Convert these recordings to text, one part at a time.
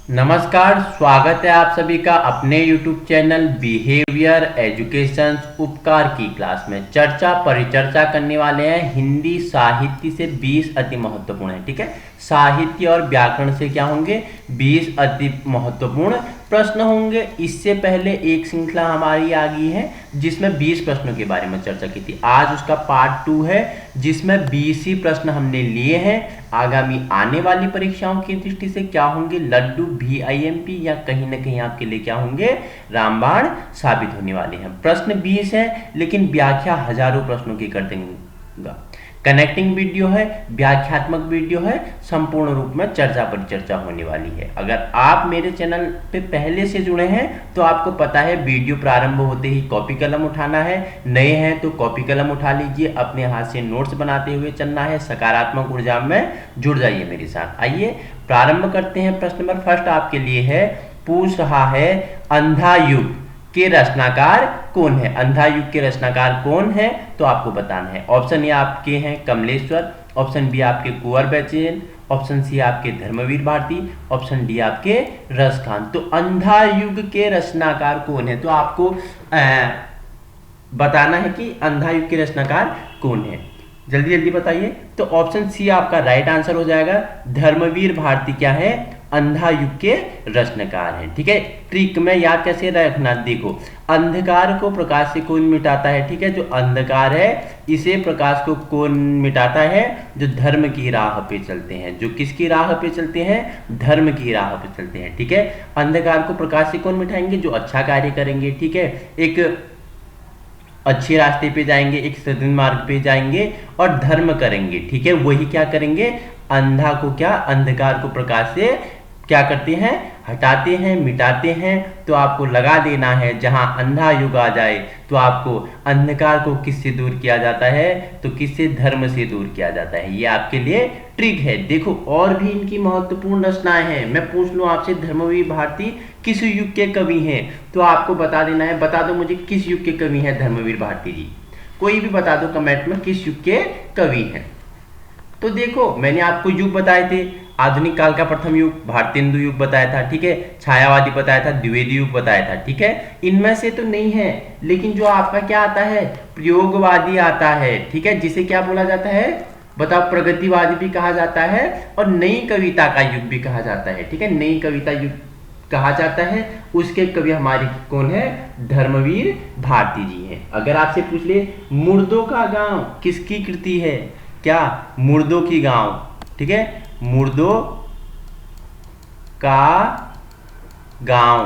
नमस्कार, स्वागत है आप सभी का अपने YouTube चैनल बिहेवियर एजुकेशन उपकार की क्लास में। परिचर्चा करने वाले हैं हिंदी साहित्य से 20 अति महत्वपूर्ण है। ठीक है, साहित्य और व्याकरण से क्या होंगे 20 अति महत्वपूर्ण प्रश्न होंगे। इससे पहले एक श्रृंखला हमारी आ गई है जिसमें 20 प्रश्नों के बारे में चर्चा की थी। आज उसका पार्ट 2 है जिसमें 20 ही प्रश्न हमने लिए हैं। आगामी आने वाली परीक्षाओं की दृष्टि से क्या होंगे लड्डू VIMP या कहीं ना कहीं आपके लिए क्या होंगे रामबाण साबित होने वाले हैं। प्रश्न 20 है लेकिन व्याख्या हजारों प्रश्नों की कर देंगे। कनेक्टिंग वीडियो है, व्याख्यात्मक वीडियो है, संपूर्ण रूप में चर्चा परिचर्चा होने वाली है। अगर आप मेरे चैनल पे पहले से जुड़े हैं तो आपको पता है वीडियो प्रारंभ होते ही कॉपी कलम उठाना है। नए हैं तो कॉपी कलम उठा लीजिए, अपने हाथ से नोट्स बनाते हुए चलना है। सकारात्मक ऊर्जा में जुड़ जाइए मेरे साथ। आइए प्रारंभ करते हैं। प्रश्न नंबर फर्स्ट आपके लिए है, पूछ रहा है अंधा युग के रचनाकार कौन है। अंधा युग के रचनाकार कौन है तो आपको बताना है। ऑप्शन ए आपके हैं कमलेश्वर, ऑप्शन बी आपके कुंवर बैचेन, ऑप्शन सी आपके धर्मवीर भारती, ऑप्शन डी आपके रसखान। तो अंधा युग के रचनाकार कौन है तो आपको बताना है कि अंधा युग के रचनाकार कौन है। जल्दी जल्दी बताइए। तो ऑप्शन सी आपका राइट आंसर हो जाएगा। धर्मवीर भारती क्या है अंधा युग के रचनाकार है। ठीक है, ट्रिक में याद कैसे रखना, देखो अंधकार को प्रकाश से कौन मिटाता है। ठीक है, जो अंधकार है इसे प्रकाश को कौन मिटाता है, जो धर्म की राह पे चलते हैं। जो किसकी राह पे चलते हैं, धर्म की राह पे चलते हैं। ठीक है, अंधकार को प्रकाश से कौन मिटाएंगे, जो अच्छा कार्य करेंगे। ठीक है, एक अच्छे रास्ते पे जाएंगे, एक सदन मार्ग पे जाएंगे और धर्म करेंगे। ठीक है, वही क्या करेंगे, अंधा को क्या अंधकार को प्रकाश से क्या करते हैं, हटाते हैं, मिटाते हैं। तो आपको लगा देना है जहां अंधा युग आ जाए तो आपको अंधकार को किससे दूर किया जाता है, तो किससे, धर्म से दूर किया जाता है। ये आपके लिए ट्रिक है। देखो और भी इनकी महत्वपूर्ण रचनाएं हैं। मैं पूछ लूं आपसे धर्मवीर भारती किस युग के कवि हैं तो आपको बता देना है। बता दो मुझे किस युग के कवि हैं धर्मवीर भारती जी, कोई भी बता दो कमेंट में किस युग के कवि हैं। तो देखो मैंने आपको युग बताए थे, आधुनिक काल का प्रथम युग भारतेंदु युग बताया था। ठीक है, छायावादी बताया था, द्विवेदी युग बताया था। ठीक है, इनमें से तो नहीं है, लेकिन जो आपका क्या आता है प्रयोगवादी आता है। ठीक है, जिसे क्या बोला जाता है बताओ, प्रगतिवादी भी कहा जाता है और नई कविता का युग भी कहा जाता है। ठीक है, नई कविता युग कहा जाता है। उसके कवि हमारे कौन है, धर्मवीर भारती जी हैं। अगर आपसे पूछ ले मुर्दों का गांव किसकी कृति है, क्या मुर्दों की गांव। ठीक है, मुर्दों का गांव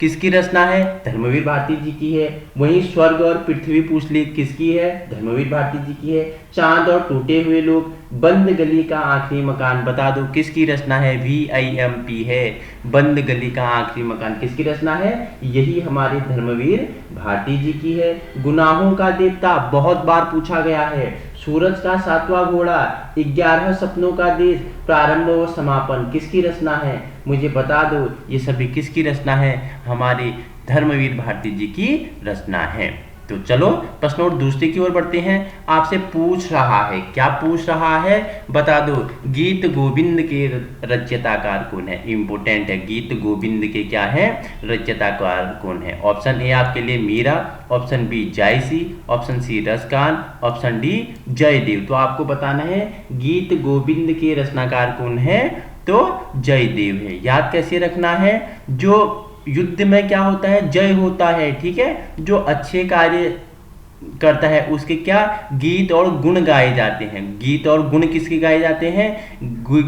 किसकी रचना है, धर्मवीर भारती जी की है। वहीं स्वर्ग और पृथ्वी पूछ ली किसकी है, धर्मवीर भारती जी की है। चांद और टूटे हुए लोग, बंद गली का आखिरी मकान, बता दो किसकी रचना है, VIMP है। बंद गली का आखिरी मकान किसकी रचना है, यही हमारे धर्मवीर भारती जी की है। गुनाहों का देवता बहुत बार पूछा गया है। सूरज का सातवां घोड़ा, 11 सपनों का देश, प्रारंभ और समापन किसकी रचना है, मुझे बता दो ये सभी किसकी रचना है, हमारे धर्मवीर भारती जी की रचना है। तो चलो प्रश्न और दूसरे की ओर बढ़ते हैं। आपसे पूछ रहा है, क्या पूछ रहा है बता दो, गीत गोविंद के रचयिताकार कौन है। इंपोर्टेंट है, गीत गोविंद के क्या है रचयिताकार कौन है। ऑप्शन ए आपके लिए Meera, option B Jayasi, option C Raskhan, option D Jaydev. तो आपको बताना है गीत गोविंद के रचनाकार कौन है तो जयदेव है। याद कैसे रखना है, जो युद्ध में क्या होता है, जय होता है। ठीक है, जो अच्छे कार्य करता है उसके क्या गीत और गुण गाए जाते हैं। गीत और गुण किसके गाए जाते हैं,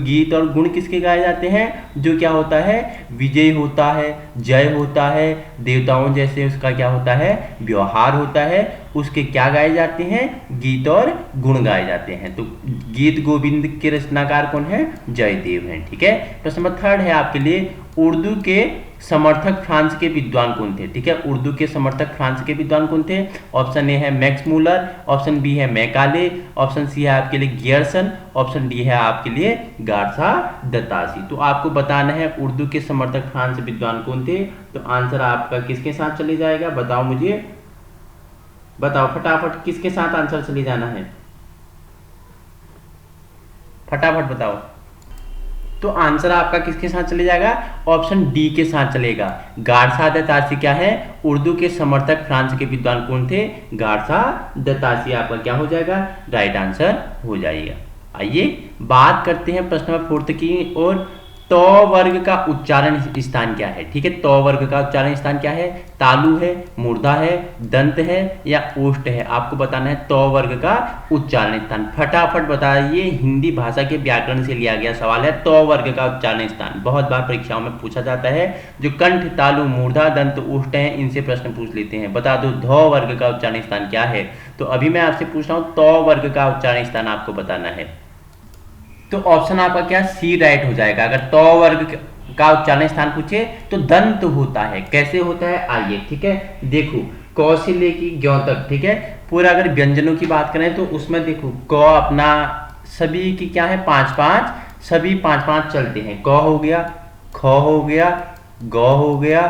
गीत और गुण किसके गाए जाते हैं, जो क्या होता है विजय होता है, जय होता है, देवताओं जैसे उसका क्या होता है व्यवहार होता है, उसके क्या गाए जाते हैं, गीत और गुण गाए जाते हैं। तो गीत गोविंद के रचनाकार कौन है, जयदेव हैं। ठीक है, प्रश्न नंबर थर्ड है आपके लिए, उर्दू के समर्थक फ्रांस के विद्वान कौन थे। ठीक है, उर्दू के समर्थक फ्रांस के विद्वान कौन थे। ऑप्शन ए है मैक्स मूलर, ऑप्शन बी है मैकाले, ऑप्शन सी है आपके लिए गियर्सन, ऑप्शन डी है आपके लिए गार्सा दतासी। तो आपको बताना है उर्दू के समर्थक फ्रांस विद्वान कौन थे। तो आंसर आपका किसके साथ चले जाएगा बताओ मुझे, बताओ फटाफट किसके साथ आंसर चले जाना है, फटाफट बताओ। तो आंसर आपका किसके साथ चले जाएगा? ऑप्शन डी के साथ चलेगा। गारसा द तासी क्या है? उर्दू के समर्थक फ्रांस के विद्वान कौन थे? गारसा द तासी आपका क्या हो जाएगा? राइट आंसर हो जाएगा। आइए बात करते हैं प्रश्न नंबर 4 की और तो वर्ग का उच्चारण स्थान क्या है? ठीक है, तो वर्ग का उच्चारण स्थान क्या है? तालु है, मूर्धा है, दंत है या ओष्ठ है? आपको बताना है तो वर्ग का उच्चारण स्थान। फटाफट बताइए, हिंदी भाषा के व्याकरण से लिया गया सवाल है। तो वर्ग का उच्चारण स्थान बहुत बार परीक्षाओं में पूछा जाता है। जो कंठ, तालु, मूर्धा, दंत, ओष्ठ है, इनसे प्रश्न पूछ लेते हैं। बता दो धो वर्ग का उच्चारण स्थान क्या है? तो अभी मैं आपसे पूछ रहा हूँ तो वर्ग का उच्चारण स्थान आपको बताना है। तो ऑप्शन आपका क्या? सी राइट हो जाएगा। अगर तो वर्ग का उच्चारण स्थान पूछे तो दंत होता है। कैसे होता है आइए, ठीक है, देखो क से लेके ज्ञ तक, ठीक है, पूरा अगर व्यंजनों की बात करें तो उसमें देखो क अपना सभी की क्या है? 5-5, सभी 5-5 चलते हैं। क हो गया, ख हो गया, ग हो गया,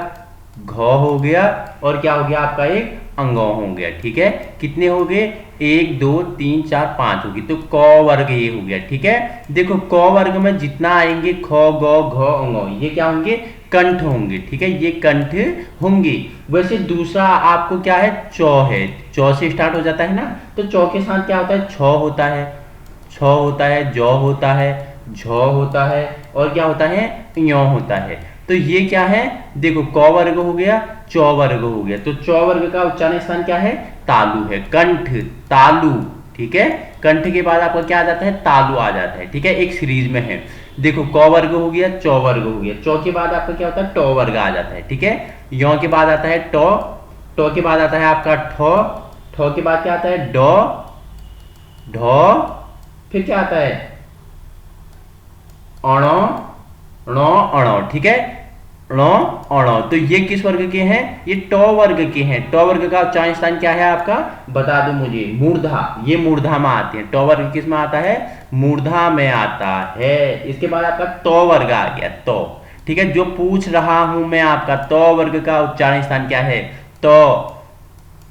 घ हो गया और क्या हो गया आपका? एक अंगों हो गया। ठीक है, कितने हो गए? 1 2 3 4 5 होगी। तो क वर्ग ये हो गया। ठीक है, देखो क वर्ग में जितना आएंगे ख ग घ अंग, ये क्या होंगे? कंठ होंगे। ठीक है, ये कंठ होंगे। वैसे दूसरा आपको क्या है? चौ है, चौ से स्टार्ट हो जाता है ना, तो चौ के साथ क्या होता है? छ होता है, छ होता है, जौ होता है, झ होता है और क्या होता है? यो होता है। तो ये क्या है? देखो क वर्ग हो गया, चौ वर्ग हो गया। तो चौ वर्ग का उच्चारण स्थान क्या है? तालु है, कंठ, तालु। ठीक है, कंठ के बाद आपका क्या आ जाता है? तालु आ जाता है। ठीक है, एक सीरीज में है। देखो क वर्ग हो गया, चौ वर्ग हो गया, चौ के बाद आपका क्या होता है? टो वर्ग आ जाता है। ठीक है, यो के बाद आता है टो, टो के बाद आता है आपका ठो, ठो के बाद क्या आता है? डो, ढो, फिर क्या आता है? अणो, णो, अणो। ठीक है, णो, अणो। तो ये किस वर्ग के हैं? ये टो वर्ग के हैं। टो वर्ग का उच्चारण स्थान क्या है आपका? बता दो मुझे। मूर्धा, ये मूर्धा में आते हैं। टो वर्ग किस में आता है? मूर्धा में आता है। इसके बाद आपका तो वर्ग आ गया, तो। ठीक है, जो पूछ रहा हूं मैं आपका, तो वर्ग का उच्चारण स्थान क्या है? तो,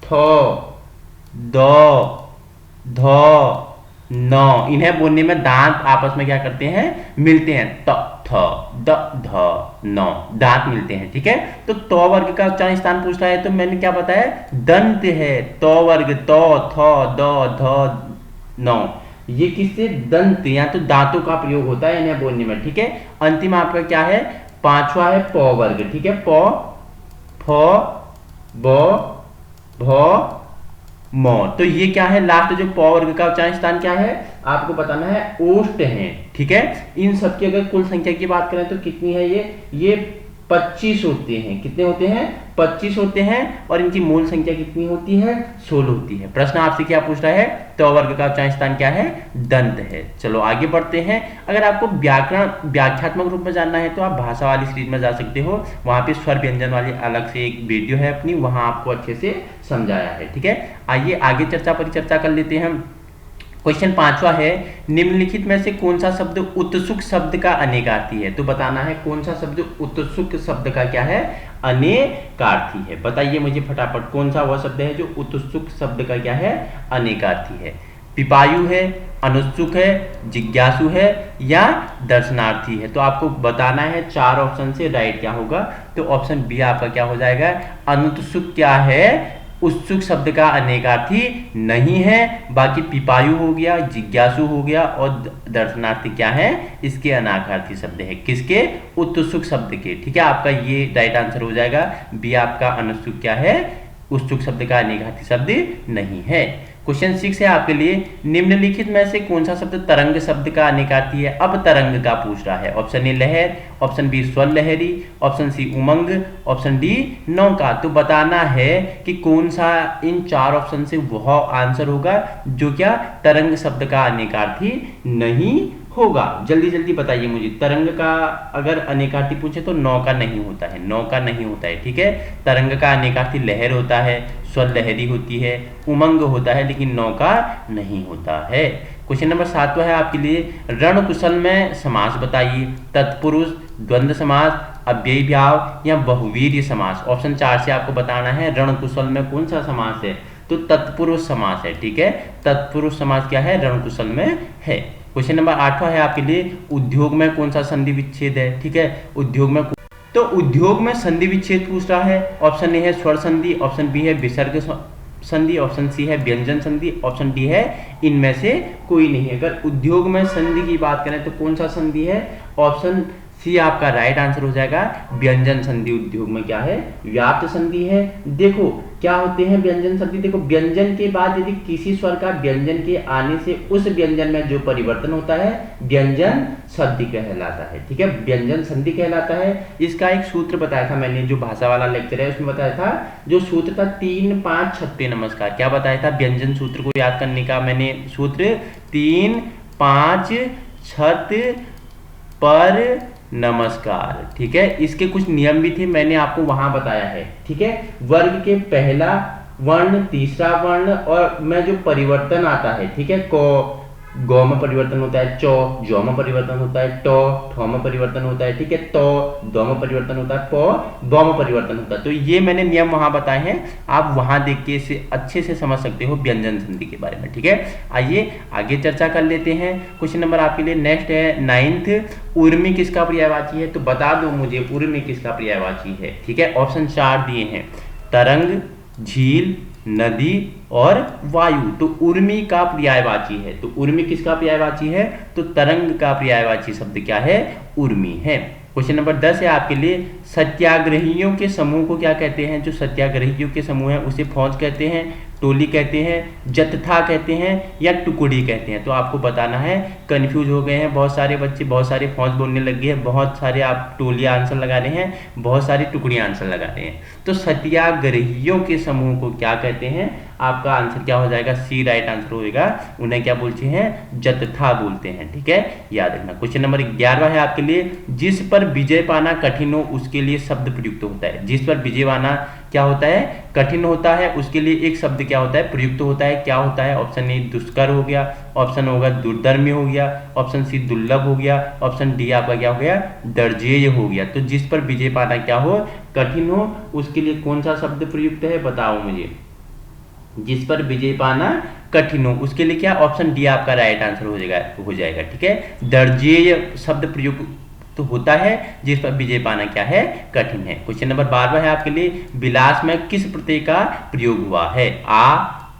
थो, दो, धो, नौ। इन्हें बोलने में दांत आपस में क्या करते हैं? मिलते हैं। त, थ, द, ध, नौ, दांत मिलते हैं। ठीक है, तो वर्ग का उच्चारण स्थान पूछ रहा है तो मैंने क्या बताया? दंत है। तो वर्ग तो, थ, द, ध, नौ, ये किससे? दंत या तो दांतों का प्रयोग होता है इन्हें बोलने में। ठीक है, अंतिम आपका क्या है? पांचवा है प वर्ग। ठीक है, प, फ, ब, भ, मो। तो ये क्या है? लास्ट जो प वर्ग का उच्चारण स्थान क्या है आपको बताना है? ओष्ठ है। ठीक है, इन सबकी अगर कुल संख्या की बात करें तो कितनी है? ये 25 होते हैं। कितने होते हैं? 25 होते हैं। और इनकी मूल संख्या कितनी होती है? 16 होती है। प्रश्न आपसे क्या पूछ रहा है? तो वर्ग का उच्चारण स्थान क्या है? दंत है। चलो आगे बढ़ते हैं। अगर आपको व्याकरण व्याख्यात्मक रूप में जानना है तो आप भाषा वाली सीरीज में जा सकते हो। वहां पे स्वर व्यंजन वाली अलग से एक वीडियो है अपनी, वहां आपको अच्छे से समझाया है। ठीक है, आइए आगे चर्चा परिचर्चा कर लेते हैं हम। क्वेश्चन 5वां है, निम्नलिखित में से कौन सा शब्द उत्सुक शब्द का अनेकार्थी है? तो बताना है कौन सा शब्द उत्सुक शब्द का क्या है? अनेकार्थी है। बताइए मुझे फटाफट, कौन सा वह शब्द है जो उत्सुक शब्द का क्या है? अनेकार्थी है? पिपायु है, अनुत्सुक है, जिज्ञासु है या दर्शनार्थी है? तो आपको बताना है 4 ऑप्शन से राइट क्या होगा। तो ऑप्शन बी आपका क्या हो जाएगा? अनुत्सुक क्या है? उत्सुक शब्द का अनेकार्थी नहीं है। बाकी पिपायु हो गया, जिज्ञासु हो गया और दर्शनार्थी क्या है? इसके अनाकार्थी शब्द है। किसके? उत्सुक शब्द के। ठीक है, आपका ये राइट आंसर हो जाएगा। बी आपका अनुत्सुक क्या है? उत्सुक शब्द का अनेकार्थी शब्द नहीं है। क्वेश्चन 6 है आपके लिए, निम्नलिखित में से कौन सा शब्द तरंग शब्द का अनेकार्थी है? अब तरंग का पूछ रहा है। ऑप्शन ए लहर, ऑप्शन बी स्वर लहरी, ऑप्शन सी उमंग, ऑप्शन डी नौका। तो बताना है कि कौन सा इन 4 ऑप्शन से वह आंसर होगा जो क्या तरंग शब्द का अनेकार्थी नहीं होगा। जल्दी जल्दी बताइए मुझे। तरंग का अगर अनेकार्थी पूछे तो नौका नहीं होता है, नौका नहीं होता है। ठीक है, तरंग का अनेकार्थी लहर होता है, स्वर लहरी होती है, उमंग होता है, लेकिन नौका नहीं होता है। क्वेश्चन नंबर 7 है आपके लिए, रण कुशल में समास बताइए। तत्पुरुष, द्वंद्व समास, अव्ययी भाव या बहुवीर्य समास। ऑप्शन 4 से आपको बताना है रण कुशल में कौन सा समास है। तो तत्पुरुष समास है। ठीक है, तत्पुरुष समास क्या है? रण कुशल में है। क्वेश्चन नंबर 8वां है आपके लिए, उद्योग में कौन सा संधि विच्छेद है, ठीक है, उद्योग में तो उद्योग में संधि विच्छेद पूछ रहा है। ऑप्शन ए है स्वर संधि, ऑप्शन बी है विसर्ग संधि, ऑप्शन सी है व्यंजन संधि, ऑप्शन डी है इनमें से कोई नहीं। अगर उद्योग में संधि की बात करें तो कौन सा संधि है, ऑप्शन सी आपका राइट आंसर हो जाएगा, व्यंजन संधि। उद्योग में क्या है, व्याप्त संधि है। देखो क्या होते हैं व्यंजन संधि, देखो व्यंजन के बाद यदि किसी स्वर का व्यंजन के आने से उस व्यंजन में जो परिवर्तन होता है व्यंजन संधि कहलाता है, ठीक है, व्यंजन संधि कहलाता है। इसका एक सूत्र बताया था मैंने, जो भाषा वाला लेक्चर है उसमें बताया था, जो सूत्र था 3 5 छत्ते नमस्कार। क्या बताया था, व्यंजन सूत्र को याद करने का मैंने सूत्र 3 5 छत पर नमस्कार, ठीक है। इसके कुछ नियम भी थे, मैंने आपको वहां बताया है, ठीक है। वर्ग के पहला वर्ण, तीसरा वर्ण और में जो परिवर्तन आता है, ठीक है, को गौ में परिवर्तन होता है, चौ जौ में परिवर्तन होता है, टो ठो में परिवर्तन होता है, ठीक है, तो दो में परिवर्तन होता है, पो दो में परिवर्तन होता है। तो ये मैंने नियम वहां बताए हैं, आप वहां देख के इसे अच्छे से समझ सकते हो व्यंजन संधि के बारे में, ठीक है। आइए आगे चर्चा कर लेते हैं। क्वेश्चन नंबर आपके लिए नेक्स्ट है 9th, उर्मी किसका पर्यायवाची है, तो बता दो मुझे उर्मी किसका पर्यायवाची है, ठीक है। ऑप्शन 4 दिए हैं, तरंग, झील, नदी और वायु। तो उर्मी का पर्यायवाची है, तो उर्मी किसका पर्यायवाची है, तो तरंग का पर्यायवाची शब्द क्या है, उर्मी है। क्वेश्चन नंबर 10 है आपके लिए, सत्याग्रहियों के समूह को क्या कहते हैं, जो सत्याग्रहियों के समूह है उसे फौज कहते हैं, टोली कहते हैं, जत्था कहते हैं या टुकड़ी कहते हैं। तो आपको बताना है, कंफ्यूज हो गए हैं बहुत सारे बच्चे, बहुत सारे फौज बोलने लग गए हैं, बहुत सारे आप टोली आंसर लगा रहे हैं, बहुत सारी टुकड़ी आंसर लगा रहे हैं। तो सत्याग्रहियों के समूह को क्या कहते हैं, आपका आंसर क्या हो जाएगा, सी राइट आंसर होगा। उन्हें क्या बोलते हैं, जत्था बोलते हैं, ठीक है, याद रखना। क्वेश्चन नंबर 11 है आपके लिए, जिस पर विजय पाना कठिन हो उसके लिए शब्द प्रयुक्त होता है। जिस पर विजय पाना क्या होता है, कठिन होता है, उसके लिए एक शब्द क्या होता है, प्रयुक्त होता है। क्या होता है, ऑप्शन ए दुष्कर हो गया, ऑप्शन होगा दुर्धर्मी हो गया, ऑप्शन सी दुर्लभ हो गया, ऑप्शन डी आपका क्या हो गया, दर्जेय हो गया। तो जिस पर विजय पाना क्या हो, कठिन हो, उसके लिए कौन सा शब्द प्रयुक्त है, बताओ मुझे। जिस पर विजय पाना कठिन हो उसके लिए क्या, ऑप्शन डी आपका राइट आंसर हो जाएगा, ठीक है। दर्जेय शब्द प्रयुक्त तो होता है जिस पर विजय पाना क्या है, कठिन है। क्वेश्चन नंबर 12 है आपके लिए, विलास में किस प्रत्यय का प्रयोग हुआ है, आ,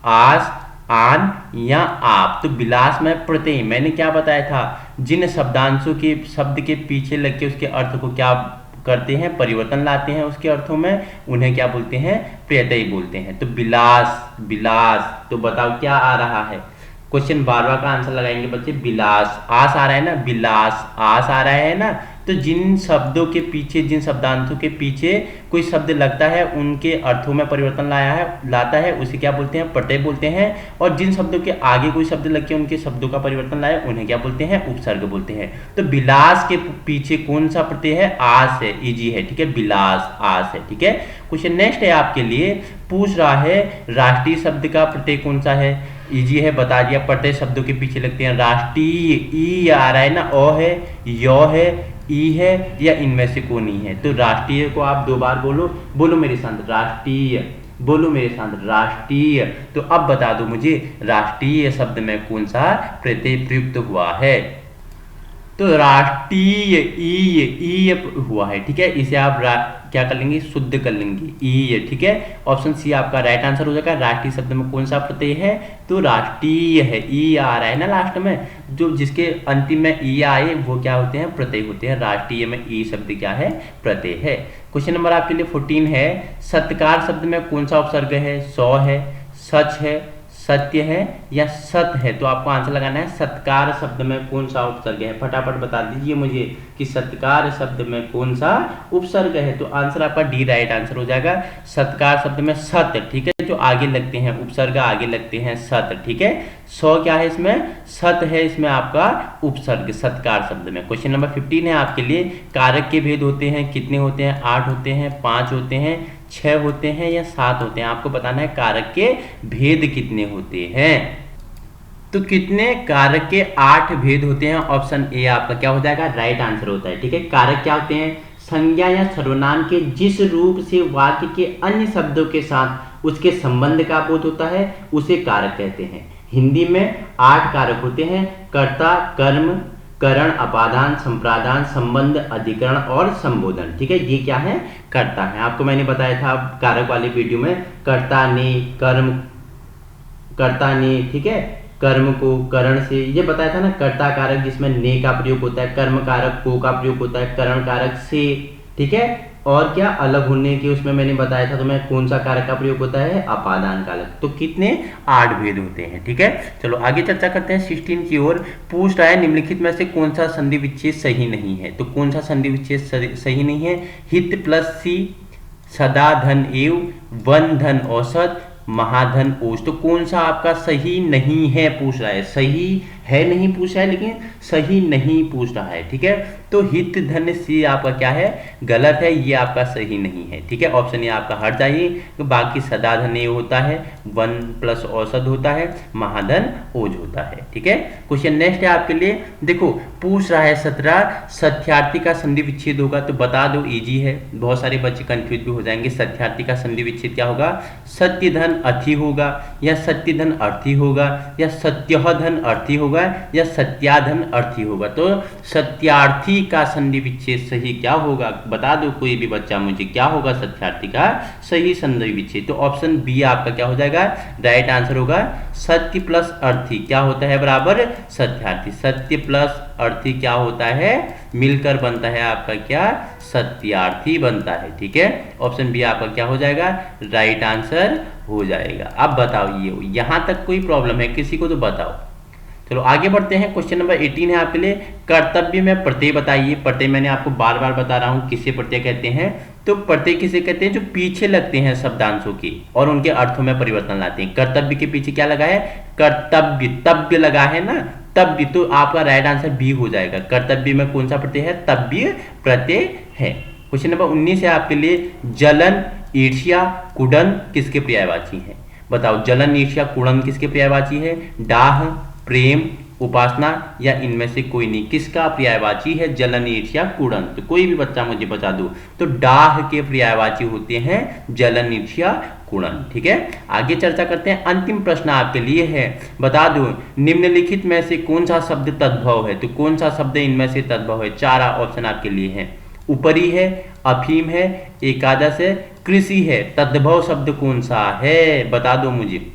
आस, आन या आप। तो विलास में प्रत्यय मैंने क्या बताया था, जिन शब्दांशों के शब्द के पीछे लग के उसके अर्थ को क्या करते हैं, परिवर्तन लाते हैं उसके अर्थों में, उन्हें क्या बोलते हैं, प्रत्यय बोलते हैं। तो विलास, विलास, तो बताओ क्या आ रहा है, क्वेश्चन 12 का आंसर लगाएंगे बच्चे, विलास। आस आ रहा है ना, विलास आस आ रहा है ना। तो जिन शब्दों के पीछे, जिन शब्दांशों के पीछे कोई शब्द लगता है उनके अर्थों में परिवर्तन लाता है उसे क्या बोलते हैं, प्रत्यय बोलते हैं। और जिन शब्दों के आगे कोई शब्द लग के उनके शब्दों का परिवर्तन लाए उन्हें क्या बोलते हैं, उपसर्ग बोलते हैं। तो विलास के पीछे कौन सा प्रत्यय है, आस है, इजी है, ठीक है, विलास आस है, ठीक है। क्वेश्चन नेक्स्ट है आपके लिए, पूछ रहा है राष्ट्रीय शब्द का प्रत्यय कौन सा है, इजी है, बता दिया। प्रत्यय शब्दों के पीछे लगते हैं, राष्ट्रीय, ई आ रहा है ना, ओ है, यो है, ई है या इनमें से कोई नहीं है। तो राष्ट्रीय को आप 2 बार बोलो, बोलो मेरे साथ राष्ट्रीय, बोलो मेरे साथ राष्ट्रीय। तो अब बता दो मुझे राष्ट्रीय शब्द में कौन सा प्रत्यय प्रयुक्त हुआ है, तो राष्ट्रीय ई हुआ है, ठीक है। इसे आप क्या कर लेंगे, शुद्ध कर लेंगे, ई, ठीक है। ऑप्शन सी आपका राइट आंसर हो जाएगा। राष्ट्रीय शब्द में कौन सा प्रत्यय है, तो राष्ट्रीय है, ई आ रहा है ना लास्ट में, जो जिसके अंतिम में ई आए वो क्या होते हैं, प्रत्यय होते हैं। राष्ट्रीय में ई शब्द क्या है, प्रत्यय है। क्वेश्चन नंबर आपके लिए 14 है, सत्कार शब्द में कौन सा उपसर्ग है, सौ है, सच है, सत्य है या सत है। तो आपको आंसर लगाना है सत्कार शब्द में कौन सा उपसर्ग है, फटाफट बता दीजिए मुझे कि सत्कार शब्द में कौन सा उपसर्ग है। तो आंसर आपका डी राइट आंसर हो जाएगा। सत्कार शब्द में सत, ठीक है, जो आगे लगते हैं उपसर्ग आगे लगते हैं सत, ठीक है। सौ क्या है इसमें, सत है इसमें आपका उपसर्ग सत्कार शब्द में। क्वेश्चन नंबर 15 है आपके लिए, कारक के भेद होते हैं, कितने होते हैं, 8 होते हैं, 5 होते हैं, 6 होते हैं या 7 होते हैं। आपको बताना है कारक के भेद कितने होते हैं। तो कितने कारक के 8 भेद होते हैं, ऑप्शन ए आपका क्या हो जाएगा, राइट आंसर होता है, ठीक है। कारक क्या होते हैं, संज्ञा या सर्वनाम के जिस रूप से वाक्य के अन्य शब्दों के साथ उसके संबंध का बोध होता है उसे कारक कहते हैं। हिंदी में 8 कारक होते हैं, कर्ता, कर्म, करण, अपादान, संप्रादान, संबंध, अधिकरण और संबोधन। ठीक है, ये क्या है? कर्ता है। आपको मैंने बताया था कारक वाले वीडियो में, कर्ता ने, कर्म, कर्ता ने, ठीक है, कर्म को करण से, ये बताया था ना, कर्ता कारक जिसमें ने का प्रयोग होता है, कर्म कारक को का प्रयोग होता है, करण कारक से, ठीक है, और क्या अलग होने के उसमें मैंने बताया था तुम्हें कौन सा कारक का प्रयोग होता है? अपादान कारक। तो कितने? 8 भेद होते हैं। ठीक है, चलो आगे चर्चा करते हैं 16 की ओर। पूछ रहा है निम्नलिखित में से कौन सा संधि विच्छेद सही नहीं है। तो कौन सा संधि विच्छेद सही नहीं है? हित प्लस सी, सदा धन एव, वन धन औसत, महाधन ओज। तो कौन सा आपका सही नहीं है पूछ रहा है? सही है नहीं पूछ रहा है, लेकिन सही नहीं पूछ रहा है। ठीक है, तो हित धन सी आपका क्या है? गलत है, ये आपका सही नहीं है। ठीक है, ऑप्शन ये आपका हट जाइए। तो बाकी सदा धन ए होता है, वन प्लस औसत होता है, महाधन ओज होता है। ठीक है, क्वेश्चन नेक्स्ट है आपके लिए। देखो पूछ रहा है 17 सत्यार्थी का संधि विच्छेद होगा। तो बता दो, इजी है, बहुत सारे बच्चे कंफ्यूज भी हो जाएंगे। सत्यार्थी का संधि विच्छेद क्या होगा? सत्य धन अर्थी होगा, या सत्य धन अर्थी होगा, या सत्य धन अर्थी होगा, या सत्याधन अर्थी होगा। तो सत्यार्थी का संधि विच्छेद सही क्या होगा? बता दो कोई भी बच्चा मुझे, क्या होगा सत्यार्थी का सही संधि विच्छेद? तो ऑप्शन बी आपका क्या हो जाएगा? राइट आंसर होगा। सत्य प्लस अर्थी क्या होता है? बराबर सत्यार्थी। सत्य प्लस अर्थी क्या होता है? मिलकर बनता है आपका क्या? सत्यार्थी बनता है। ठीक है, ऑप्शन बी आपका क्या हो जाएगा? राइट आंसर हो जाएगा। अब बताओ, ये यहां तक कोई प्रॉब्लम है किसी को? तो बताओ। चलो आगे बढ़ते हैं। क्वेश्चन नंबर 18 है आपके लिए। कर्तव्य में प्रत्यय बताइए। प्रत्यय मैंने आपको बार बार बता रहा हूं किसे प्रत्यय कहते हैं। तो प्रत्यय किसे कहते हैं? जो पीछे लगते हैं शब्दांशों के और उनके अर्थों में परिवर्तन लाते हैं। कर्तव्य के पीछे क्या लगा है? कर्तव्य, तव्य लगा है ना, तव्य। तो आपका राइट आंसर बी हो जाएगा। कर्तव्य में कौन सा प्रत्यय है? तव्य प्रत्यय है। क्वेश्चन नंबर 19 है आपके लिए। जलन, ईर्ष्या, कुड़न किसके पर्यायवाची है? बताओ, जलन, ईर्ष्या, कुड़न किसके पर्यायवाची है? डाह, प्रेम, उपासना, या इनमें से कोई नहीं? किसका पर्यायवाची है जलन, ईर्ष्या, कुड़न? तो कोई भी बच्चा मुझे बता दो। तो डाह के पर्यायवाची होते हैं जलन, ईर्ष्या, कुड़न। ठीक है, आगे चर्चा करते हैं। अंतिम प्रश्न आपके लिए है, बता दो निम्नलिखित में से कौन सा शब्द तद्भव है? तो कौन सा शब्द इनमें से तद्भव है? 4 ऑप्शन आपके लिए है। ऊपरी है, अफीम है, एकादश है, कृषि है। तद्भव शब्द कौन सा है? बता दो मुझे।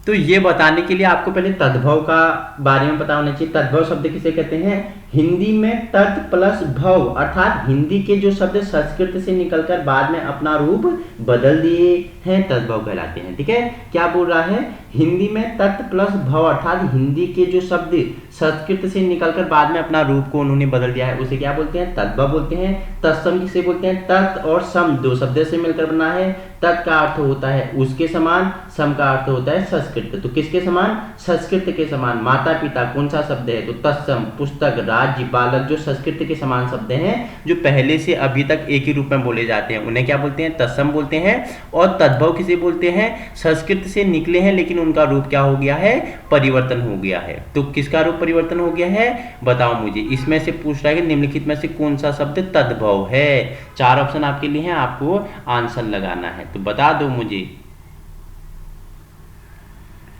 तो ये बताने के लिए आपको पहले तद्भव का बारे में पता होना चाहिए। तद्भव शब्द किसे कहते हैं? हिंदी में तत् प्लस भव, अर्थात हिंदी के जो शब्द संस्कृत से निकलकर बाद में अपना रूप बदल दिए हैं, तद्भव कहलाते हैं। ठीक है, क्या बोल रहा है? हिंदी में तत् प्लस भव, अर्थात हिंदी के जो शब्द संस्कृत से निकलकर बाद में अपना रूप को उन्होंने बदल दिया है, उसे क्या बोलते हैं? तद्भव बोलते हैं। तत्सम किसे बोलते हैं? तत् और सम दो शब्द से मिलकर बना है। तत् का अर्थ होता है उसके समान, सम का अर्थ होता है संस्कृत। तो किसके समान? संस्कृत के समान। माता पिता कौन सा शब्द है? तो तत्सम। पुस्तक, राज्य, बालक जो संस्कृत के समान शब्द हैं, जो पहले से अभी तक एक ही रूप में बोले जाते हैं, उन्हें क्या बोलते हैं? तत्सम बोलते हैं। और तद्भव किसे बोलते हैं? संस्कृत से निकले हैं लेकिन उनका रूप क्या हो गया है? परिवर्तन हो गया है। तो किसका रूप परिवर्तन हो गया है? बताओ मुझे। इसमें से पूछ रहा है कि निम्नलिखित में से कौन सा शब्द तद्भव है? 4 ऑप्शन आपके लिए हैं, आपको आंसर लगाना है। तो बता दो मुझे,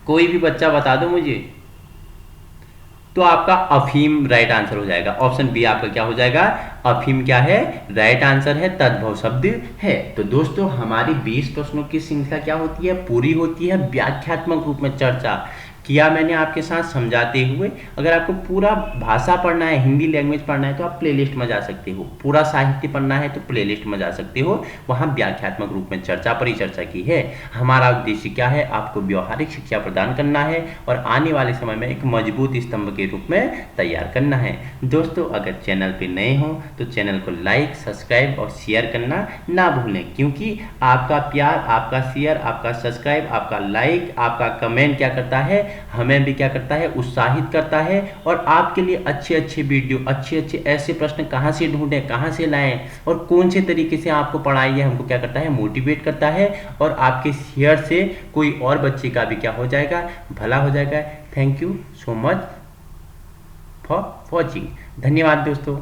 कोई भी बच्चा बता दो मुझे। तो आपका अफीम राइट आंसर हो जाएगा। ऑप्शन बी आपका क्या हो जाएगा? अफीम क्या है? राइट आंसर है, तद्भव शब्द है। तो दोस्तों हमारी 20 प्रश्नों की श्रृंखला क्या होती है? पूरी होती है। व्याख्यात्मक रूप में चर्चा किया मैंने आपके साथ समझाते हुए। अगर आपको पूरा भाषा पढ़ना है, हिंदी लैंग्वेज पढ़ना है, तो आप प्लेलिस्ट में जा सकते हो। पूरा साहित्य पढ़ना है तो प्लेलिस्ट में जा सकते हो, वहाँ व्याख्यात्मक रूप में चर्चा परिचर्चा की है। हमारा उद्देश्य क्या है? आपको व्यवहारिक शिक्षा प्रदान करना है और आने वाले समय में एक मजबूत स्तंभ के रूप में तैयार करना है। दोस्तों अगर चैनल पर नए हो तो चैनल को लाइक, सब्सक्राइब और शेयर करना ना भूलें, क्योंकि आपका प्यार, आपका शेयर, आपका सब्सक्राइब, आपका लाइक, आपका कमेंट क्या करता है? हमें भी क्या करता है? उत्साहित करता है। और आपके लिए अच्छे अच्छे वीडियो, अच्छे अच्छे ऐसे प्रश्न कहाँ से ढूंढें, कहाँ से लाएं और कौन से तरीके से आपको पढ़ाई है, हमको क्या करता है? मोटिवेट करता है। और आपके शेयर से कोई और बच्चे का भी क्या हो जाएगा? भला हो जाएगा। Thank you so much for watching. धन्यवाद दोस्तों।